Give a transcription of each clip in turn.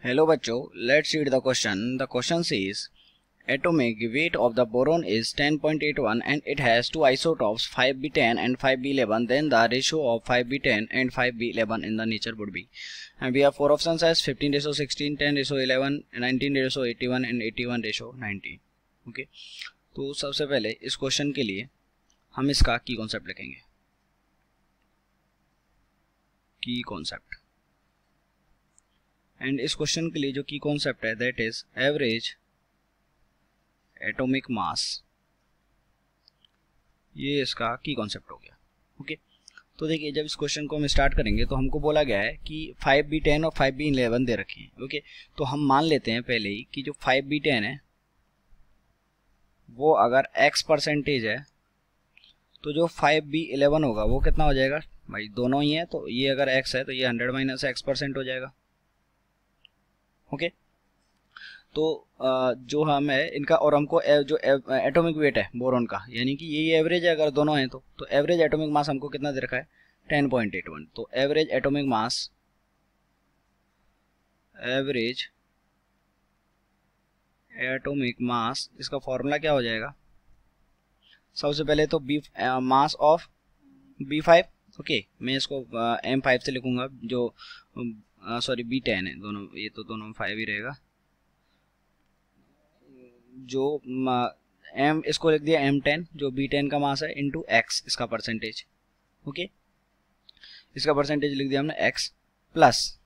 Hello बच्चों, let's read the question. The question says atomic weight of the boron is 10.81 and it has two isotopes 5b10 and 5b11. Then the ratio of 5b10 and 5b11 in the nature would be. And we have four options as 15:16, 10:11, 19:81 and 81:19. Okay, तो सबसे पहले इस question के लिए हम इसका की concept लिखेंगे. की कॉन्सेप्ट, एंड इस क्वेश्चन के लिए जो की कॉन्सेप्ट है that is average atomic mass. ये इसका की कॉन्सेप्ट हो गया. ओके, तो देखिए जब इस क्वेश्चन को हम स्टार्ट करेंगे तो हमको बोला गया है कि 5b10 और 5b11 दे रखे हैं. ओके, तो हम मान लेते हैं पहले ही कि जो 5b10 है वो अगर x परसेंटेज है तो जो 5b11 होगा वो कितना हो जाएगा. भाई दोनों ही है तो ये अगर x है तो ये 100 माइनस x% हो जाएगा. ओके, तो जो हम है इनका और हमको जो एटॉमिक वेट है बोरॉन का, यानी कि ये एवरेज है अगर दोनों हैं तो एवरेज एटॉमिक मास हमको कितना दे रखा है 10.81. तो एवरेज एटॉमिक मास इसका फॉर्मूला क्या हो जाएगा. सबसे पहले तो मास ऑफ B5. ओके, मैं इसको M5 से लिखूंगा, जो सॉरी B10 है, दोनों ये तो दोनों 5 ही रहेगा. जो M इसको लिख दिया M10 जो B10 का मास है इंटू X इसका परसेंटेज. ओके, इसका परसेंटेज लिख दिया हमने X प्लस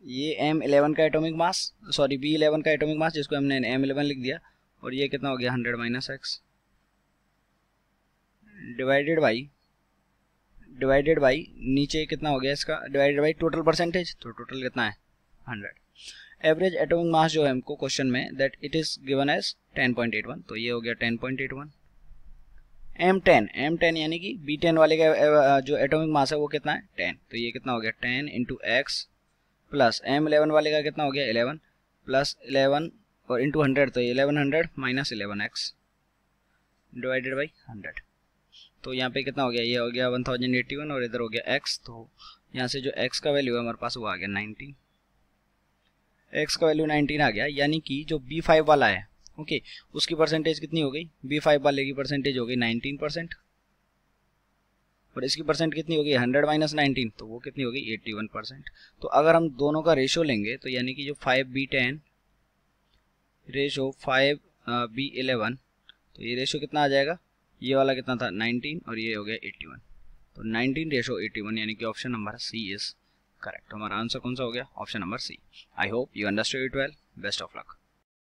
ये M11 का एटॉमिक मास, सॉरी B11 का एटॉमिक मास जिसको हमने M11 लिख दिया, और ये कितना हो गया 100 माइनस X डिवाइडेड बाई नीचे कितना हो गया इसका डिवाइडेड बाई टोटल परसेंटेज, तो टोटल कितना है 100. एवरेज एटॉमिक मास जो है हमको क्वेश्चन में that it is given as 10.81, तो ये हो गया 10.81. M10 यानी कि B10 वाले का जो एटॉमिक मास है वो कितना है 10, तो ये कितना हो गया 10 इंटू एक्स प्लस M11 वाले का कितना हो गया 11 प्लस 11 और इंटू 100, तो 1100 माइनस 11x डिवाइडेड बाई 100. तो यहाँ पे कितना हो गया, ये हो गया 1081 और इधर हो गया x, तो यहाँ से जो x का वैल्यू है हमारे पास वो आ गया 19. x का वैल्यू 19 आ गया, यानी कि जो B5 वाला है ओके उसकी परसेंटेज कितनी हो गई, B5 वाले की परसेंटेज हो गई 19% और इसकी परसेंट कितनी हो गई 100 माइनस 19, तो वो कितनी हो गई 81%. तो अगर हम दोनों का रेशो लेंगे तो यानी कि जो 5b10 रेशो 5b11, तो ये रेशो कितना आ जाएगा, ये वाला कितना था 19 और ये हो गया 81, तो 19:81 यानी कि option number C is correct. हमारा आंसर कौन सा हो गया, option number C. I hope you understood it well. Best of luck.